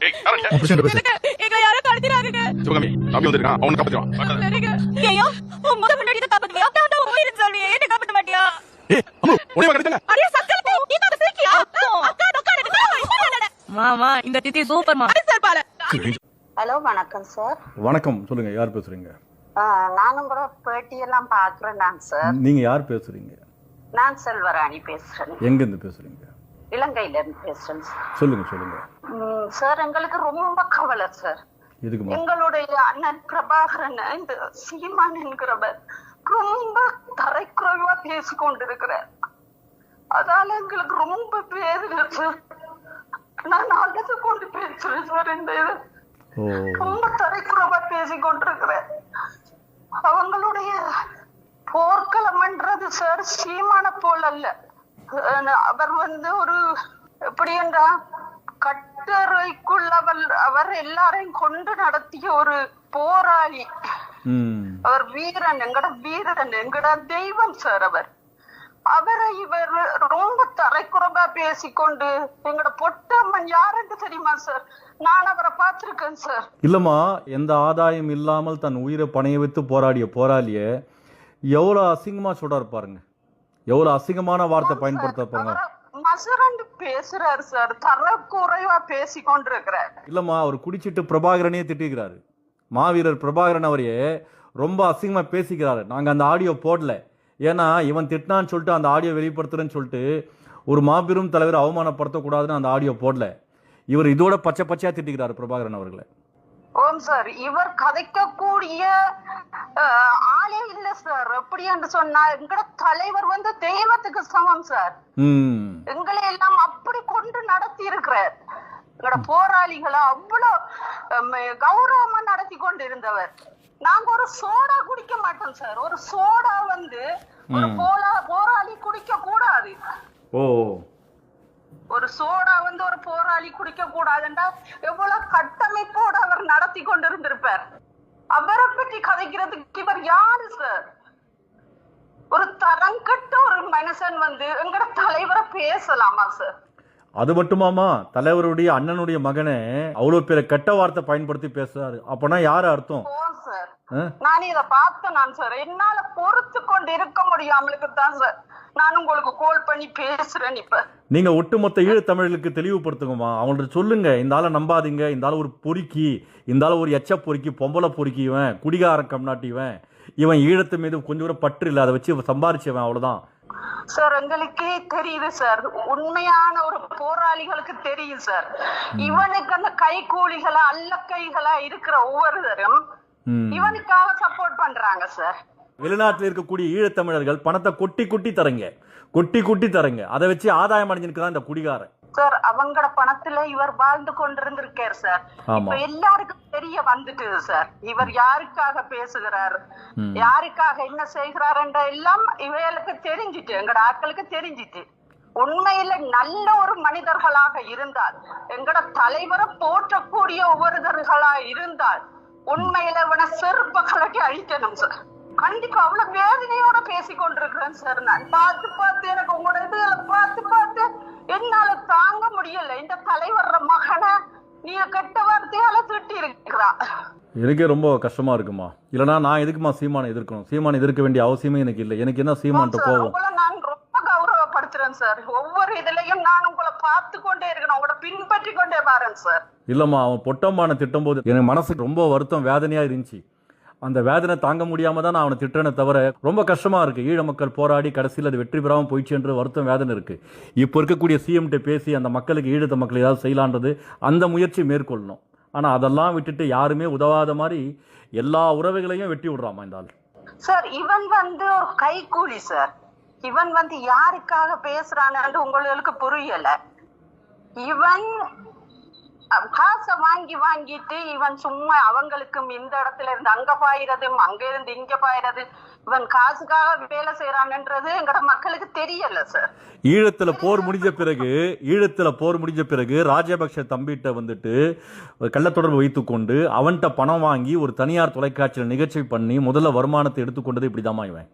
Hello, வணக்கம் sir. வணக்கம், சொல்லுங்க. யார் பேசுறீங்க? நானும் கூட பேட்டியெல்லாம் பாக்குறேன் சார். நீங்க யார் பேசுறீங்க? நான் செல்வராணி பேசுறேன். எங்க இருந்து பேசுறீங்க? இலங்கையில இருந்து பேசுறேன் சார். சொல்லுங்க சொல்லுங்க. சார், எங்களுக்கு ரொம்ப கவலை சார். எங்களுடைய அண்ணன் பிரபாகரன் இந்த சீமான் என்கிறவர் ரொம்ப தரைக்குறைவா பேசிக்கொண்டிருக்கிறார். அதால எங்களுக்கு ரொம்ப வேதனை சார். நான் அழுது கொண்டு பேசுறேன் சார். இந்த இது ரொம்ப தரைக்குறைவா பேசிக்கொண்டிருக்கிறேன். அவங்களுடைய போர்க்களம்ன்றது சார் சீமான போல் அல்ல. அவர் ஒரு எப்படி என்றா கட்டறைக்குள் அவர் எல்லாரையும் கொண்டு நடத்திய ஒரு போராளி. அவர் வீரன், எங்கட தெய்வம் சார். அவரை இவர் ரொம்ப தரைக்குறவா பேசிக்கொண்டு எங்கட பொட்டம்மன் யாருன்னு தெரியுமா சார்? நான் அவரை பார்த்திருக்கேன் சார். இல்லம்மா, எந்த ஆதாயம் இல்லாமல் தன் உயிரை பணைய வைத்து போராடிய போராளிய எவ்வளவு அசிங்கமா சொல்றாரு பாருங்க. எவ்வளவு அசிங்கமான வார்த்தை பயன்படுத்த பாருங்க. மசரண்டு பேசுறாரு சார். தரக்குறைவா பேசிக்கொண்டிருக்கிறார். இல்லம்மா, அவர் குடிச்சிட்டு பிரபாகரனே திட்டிக்கிறாரு. மாவீரர் பிரபாகரன் அவரையே ரொம்ப அசிங்கமா பேசிக்கிறாரு. நாங்க அந்த ஆடியோ போடல. ஏன்னா இவன் திட்டினான்னு சொல்லிட்டு அந்த ஆடியோ வெளிப்படுத்துறேன்னு சொல்லிட்டு ஒரு மாபெரும் தலைவர் அவமானப்படுத்தக்கூடாதுன்னு அந்த ஆடியோ போடல. இவர் இதோட பச்சை பச்சையா திட்டிக்கிறாரு பிரபாகரன் அவர்களை. ஓம் சார், இவர் கதைக்கக்கூடிய ஆளே இல்ல சார். எப்படி என்று சொன்னா எங்கட தலைவர் தெய்வத்துக்கு சமம் சார். எங்களை எல்லாம் அப்படி கொண்டு நடத்தி இருக்கிறார். எங்கட போராளிகளை அவ்வளவு கௌரவமா நடத்தி கொண்டு இருந்தவர். நாங்க ஒரு சோடா குடிக்க மாட்டோம் சார். ஒரு சோடா ஒரு போராளி குடிக்க கூடாது. ஒரு சோடா ஒரு போராளி குடிக்க கூடாதுன்றா எவ்வளவு கட்டமைப்போடு அவர் நடத்தி கொண்டிருந்திருப்பார். அவரை பற்றி கதைக்கிறதுக்கு இவர் யாரு சார்? ஒரு தரங்கட்ட ஒரு மனுஷன் எங்கட தலைவரை பேசலாமா சார்? அது மட்டுமாமா, தலைவருடைய அண்ணனுடைய மகனை அவ்வளவு பேர கெட்ட வார்த்தை பயன்படுத்தி பேசுறாரு. அப்பனா யாரு அர்த்தம்? நான் இத பார்த்தேன் சார். என்னால பொறுத்து கொண்டு இருக்க முடியாமலுக்கு தான் சார் நான் உங்களுக்கு கால் பண்ணி பேசுறேன். இப்ப நீங்க ஒட்டுமொத்த ஈழ தமிழர்களுக்கு தெளிவுபடுத்துங்கம்மா. அவங்கள்ட்ட சொல்லுங்க, இந்த ஆளை நம்பாதீங்க, இந்த ஆள் ஒரு பொறுக்கி, இந்த ஆள் ஒரு எச்ச பொறுக்கி, பொம்பளை பொறுக்கி, இவன் குடிகாரன் கம்நாட்டிவன், இவன் ஈழத்து மீது கொஞ்சம் கூட பற்று இல்லை, அதை வச்சு சம்பாரிச்சவன், அவ்வளவுதான் சார். எங்களுக்கே தெரியுது சார். உண்மையான ஒரு போராளிகளுக்கு தெரியும் சார். இவனுக்கு அந்த கைகூலிகளா அல்ல கைகளா இருக்கிற ஒவ்வொருத்தரும் இவனுக்காக சப்போர்ட் பண்றாங்க சார். வெளிநாட்டில் இருக்கக்கூடிய ஈழத்தமிழர்கள் பணத்தை கொட்டி கொட்டி தரங்க, அதை வச்சு ஆதாயம் அடைஞ்சிருக்கிறான் இந்த குடிகாரன் சார். அவங்களோட பணத்துல இவர் வாழ்ந்து கொண்டிருந்திருக்கார் சார். இப்ப எல்லாருக்கும் தெரிய வந்துட்டு சார், இவர் யாருக்காக பேசுகிறார், யாருக்காக என்ன செய்கிறார் என்ற எல்லாம் இவைகளுக்கு தெரிஞ்சிட்டு, எங்கட ஆட்களுக்கு தெரிஞ்சிட்டு. உண்மையில நல்ல ஒரு மனிதர்களாக இருந்தால், எங்கட தலைவரை போற்றக்கூடிய ஒவ்வொருத்தர்களா இருந்தால் உண்மையில இவனை செருப்ப கலட்டி அழிக்கணும் சார். கண்டிப்பா அவ்வளவு வேதனையோட பேசிக்கொண்டிருக்கிறேன் சார். நான் பார்த்து எனக்கு உங்களோட இதுகளை பார்த்து என்னால தாங்க முடியல. இந்த தலைவர் மகனை நீங்க கெட்ட வார்த்தையால திட்டி இருக்கிறா. எனக்கே ரொம்ப கஷ்டமா இருக்குமா. இல்லனா நான் எதுக்குமா சீமானை எதிர்க்கணும்? சீமானை எதிர்க்க வேண்டிய அவசியமே எனக்கு இல்லை. எனக்கு என்ன சீமான்ட்டு போவோம். நான் ரொம்ப கௌரவப்படுத்துறேன் சார். ஒவ்வொரு இதுலயும் நான் உங்களை பார்த்து கொண்டே இருக்கணும், உங்களை பின்பற்றி கொண்டே வரேன் சார். இல்லம்மா, அவன் பொட்டம்மான திட்டும் போது எனக்கு மனசுக்கு ரொம்ப வருத்தம், வேதனையா இருந்துச்சு. அந்த வேதனை தாங்க முடியாம தான் நான் அவனை திட்டனை தவிர ரொம்ப கஷ்டமா இருக்கு. ஈழ மக்கள் போராடி கடைசியில் அது வெற்றி பெறாமல் போயிடுச்சு என்று வருத்தம், வேதனை இருக்கு. இப்போ இருக்கக்கூடிய சிஎம்கிட்ட பேசி அந்த மக்களுக்கு, ஈழத்த மக்கள் ஏதாவது செய்யலான்றது அந்த முயற்சி மேற்கொள்ளணும். ஆனால் அதெல்லாம் விட்டுட்டு யாருமே உதவாத மாதிரி எல்லா உறவுகளையும் வெட்டி விடுறாமா இந்த ஆள் சார். இவன் ஒரு கைகூலி சார். இவன் யாருக்காக பேசுறான்னு உங்களுக்கு புரியல. இவன் காசை வாங்கிட்டு இவன் சும்மா அவங்களுக்கும் இந்த இடத்துல இருந்து அங்க பாயிறதும் அங்க இருந்து இங்க பாயிறது, இவன் காசுக்காக வேலை செய்யறான்ன்றது எங்கட மக்களுக்கு தெரியல சார். ஈழத்துல போர் முடிஞ்ச பிறகு ராஜபக்ஷ தம்பிட்ட கள்ளத்தொடர்பு வைத்துக் கொண்டு அவன்கிட்ட பணம் வாங்கி ஒரு தனியார் தொலைக்காட்சியில் நிகழ்ச்சி பண்ணி முதல்ல வருமானத்தை எடுத்துக்கொண்டது இப்படிதாமா இவன்.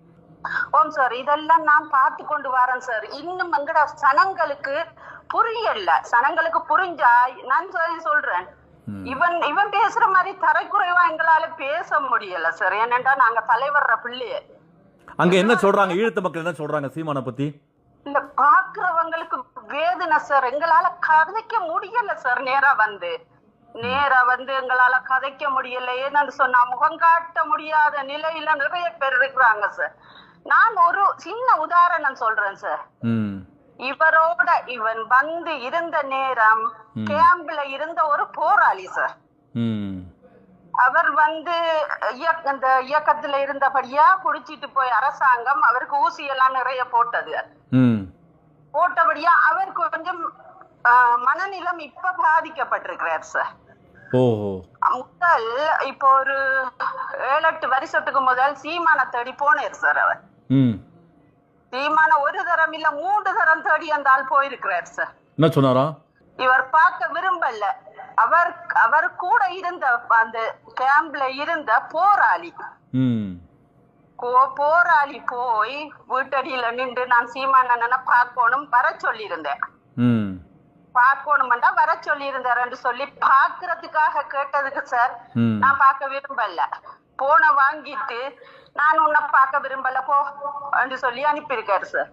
ஓம் சார், இதெல்லாம் நான் பார்த்து கொண்டு வரேன் சார். இன்னும் எங்கட சனங்களுக்கு புரியல. சனங்களுக்கு புரிஞ்சா நான் சொல்றேன், இவன் பேசுற மாதிரி தரைக்குறைவா எங்களால பேச முடியல சார். ஏனென்றா நாங்க தலைவர்ற பிள்ளைய. அங்க என்ன சொல்றாங்க ஈழத்து மக்கள், என்ன சொல்றாங்க சீமானை பத்தி? இல்ல, பாக்குறவங்களுக்கு வேதனை சார். எங்களால கதைக்க முடியல சார். நேரா வந்து எங்களால கதைக்க முடியல. ஏன்னு சொன்னா முகம் காட்ட முடியாத நிலையில நிறைய பேர் இருக்கிறாங்க சார். நான் ஒரு சின்ன உதாரணம் சொல்றேன் சார். இவரோட இவன் வந்து இருந்த நேரம் கேம்ப்ல இருந்த ஒரு போராளி சார். அவர் வந்து இந்த இயக்கத்துல இருந்தபடியா குடிச்சிட்டு போய் அரசாங்கம் அவருக்கு ஊசி எல்லாம் நிறைய போட்டபடியா அவர் கொஞ்சம் மனநிலம் இப்ப பாதிக்கப்பட்டிருக்கிறார் சார். முதல் இப்போ ஒரு 7-8 வருஷத்துக்கு முதல் சீமான தேடி போனார் சார். அவர் சீமான ஒரு தரம் இல்ல 3 தரம் தேடி அந்த ஆள் போயிருக்கிறார் சார். என்ன சொன்னாரா? இவர் பார்க்க விரும்பல. அவர் கூட இருந்த அந்த கேம்ப்ல இருந்த போராளி போய் வீட்டடியில நின்று நான் சீமானண்ணனை பார்க்கணும் வர சொல்லி இருந்தேன். பார்க்கணும்டா வர சொல்லி இருந்தாருன்னு சொல்லி பாக்குறதுக்காக கேட்டதுக்கு சார் நான் பார்க்க விரும்பல, போன வாங்கிட்டு நான் உன்னை பார்க்க விரும்பல போ அப்படின்னு சொல்லி அனுப்பியிருக்காரு சார்.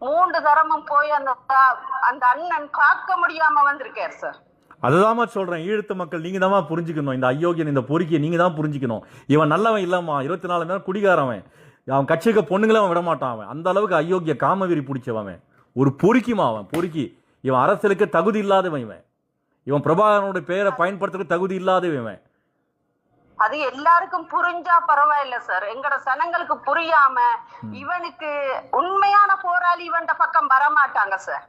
3 தரமும் போய் அந்த அண்ணன் பார்க்க முடியாம வந்திருக்காரு சார். அதுதான் சொல்றேன், ஈழத்து மக்கள் நீங்க தான் புரிஞ்சுக்கணும். இந்த அயோக்கியன், இந்த பொறுக்கியை நீங்க தான் புரிஞ்சுக்கணும். இவன் நல்லவன் இல்லம்மா, 24 மணி நேரம் குடிகாரவன், அவன் கட்சிக்கு பொண்ணுங்களே அவன் விட மாட்டான். அவன் அந்த அளவுக்கு அயோக்கிய காமவெறி பிடிச்சவன், ஒரு பொறுக்கிமா அவன் பொறுக்கி. இவன் அரசியலுக்கு தகுதி இல்லாதவன். இவன் பிரபாகரனுடைய பெயரை பயன்படுத்துறதுக்கு தகுதி இல்லாதவன். அது எல்லாருக்கும் புரிஞ்சா பரவாயில்ல சார். எங்கட சனங்களுக்கு புரியாம இவனுக்கு உண்மையான போராளி இவன் பக்கம் வரமாட்டாங்க சார்.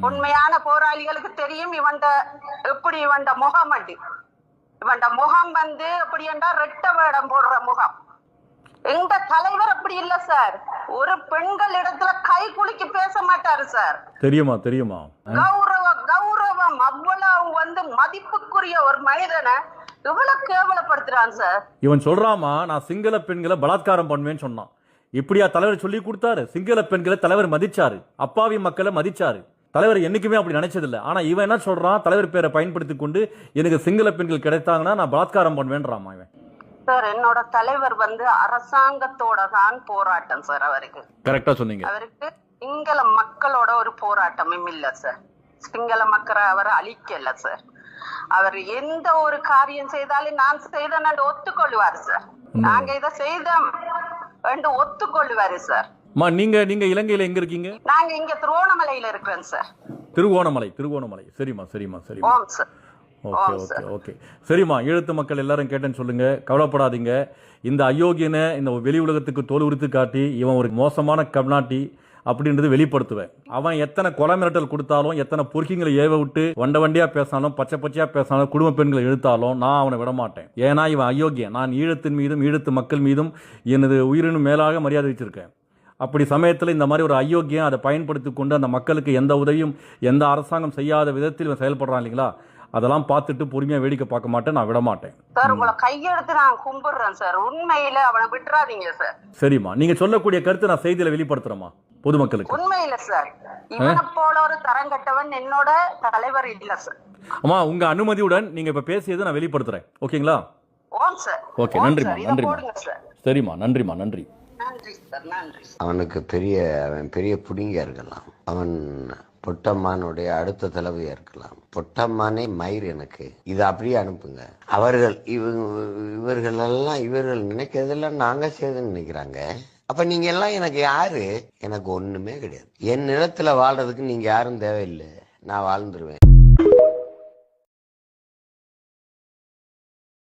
உண்மையான போராளிகளுக்கு தெரியும் இவன் முகம் வந்து எப்படி என்றா ரெட்ட வேடம் போடுற முகம். எங்க தலைவர் அப்படி இல்ல சார். ஒரு பெண்கள் இடத்துல கை குலுக்கி பேச மாட்டாரு சார். தெரியுமா? கௌரவம் அவ்வளவு வந்து மதிப்புக்குரிய ஒரு மனிதனை இவ்வளவு கேவலப்படுத்துறான் சார். இவன் சொல்றாமா, நான் சிங்கள பெண்களை பலாத்காரம் பண்ணுவேன்னு சொன்னான். இப்படியா தலைவர் சொல்லி கொடுத்தாரு? சிங்கள பெண்களை தலைவர் மதிச்சாரு, அப்பாவி மக்களை மதிச்சாரு. தலைவர் என்னைக்குமே அப்படி நினைச்சதில்லை. ஆனா இவன் என்ன சொல்றான், தலைவர் பேரை பயன்படுத்தி கொண்டு எனக்கு சிங்கள பெண்கள் கிடைத்தாங்கன்னா நான் பலாத்காரம் பண்ணுவேன்றாமா இவன். சார், என்னோட தலைவர் வந்து அரசாங்கத்தோட தான் போராட்டம் சார். அவருக்கு கரெக்டா சொன்னீங்க. அவருக்கு சிங்கள மக்களோட ஒரு போராட்டமும் இல்ல சார். சிங்கள மக்களை அவர் அழிக்கல சார். அவர் எந்த ஒரு காரியம் செய்தாலும் நான் செய்தேன் ஒத்துக்கொள்வாரு சார். நாங்க இதை செய்தோம் என்று ஒத்துக்கொள்வாரு சார். நீங்க இலங்கையில எங்க இருக்கீங்க? நாங்க இங்க திருவோணமலையில இருக்கிறோம் சார். திருவோணமலை. சரிம்மா. ஓகே. சரிம்மா, ஈழத்து மக்கள் எல்லாரும் கேட்டேன்னு சொல்லுங்க, கவலைப்படாதீங்க. இந்த அயோக்கியனை இந்த வெளி உலகத்துக்கு தோல் உரித்து காட்டி இவன் ஒரு மோசமான கம்நாட்டி அப்படின்றது வெளிப்படுத்துவேன். அவன் எத்தனை கொலை மிரட்டல் கொடுத்தாலும், எத்தனை பொறுக்கிங்களை ஏவ விட்டு வண்டியா பேசினாலும், பச்சையா பேசினாலும், குடும்ப பெண்களை இழுத்தாலும் நான் அவனை விட மாட்டேன். ஏன்னா இவன் அயோக்கியன். நான் ஈழத்தின் மீதும் ஈழத்து மக்கள் மீதும் எனது உயிரினும் மேலாக மரியாதை வச்சிருக்கேன். அப்படி சமயத்தில் இந்த மாதிரி ஒரு அயோக்கியம் அதை பயன்படுத்தி கொண்டு அந்த மக்களுக்கு எந்த உதவியும் எந்த அரசாங்கம் செய்யாத விதத்தில் இவன் செயல்படுறான் இல்லைங்களா, அதெல்லாம் பார்த்துட்டு பொறுமையா வேடிக்கை பார்க்க மாட்டேன், நான் விட மாட்டேன் சார். உங்களை கையெடுத்து நான் கும்பிடுறேன் சார். உண்மையில அவனை விட்டுறாதீங்க சார். சரிம்மா, நீங்க சொல்லக்கூடிய கருத்து நான் செய்தியில வெளிப்படுத்துறேமா பொதுமக்களுக்கு. உண்மையில சார், இவனை போல ஒரு தரங்கட்டவன் என்னோட தலைவர் இல்ல சார். அம்மா, உங்க அனுமதியுடன் நீங்க இப்ப பேசியதை நான் வெளிப்படுத்துறேன். ஓகேங்களா? ஓம் சார். ஓகே, நன்றிமா. சரிம்மா, நன்றி. அவனுக்கு பெரிய புடிங்க இருக்கலாம். அவன் பொட்டம்மானுடைய அடுத்த தலைவியா இருக்கலாம். பொட்டம்மானே மயிர் எனக்கு இது அப்படியே அனுப்புங்க. இவர்கள் நினைக்கிறதெல்லாம் நாங்க செய்துன்னு நினைக்கிறாங்க. அப்ப நீங்க எல்லாம் எனக்கு யாரு? எனக்கு ஒண்ணுமே கிடையாது. என் நிலத்துல வாழ்றதுக்கு நீங்க யாரும் தேவையில்லை. நான் வாழ்ந்துருவேன்.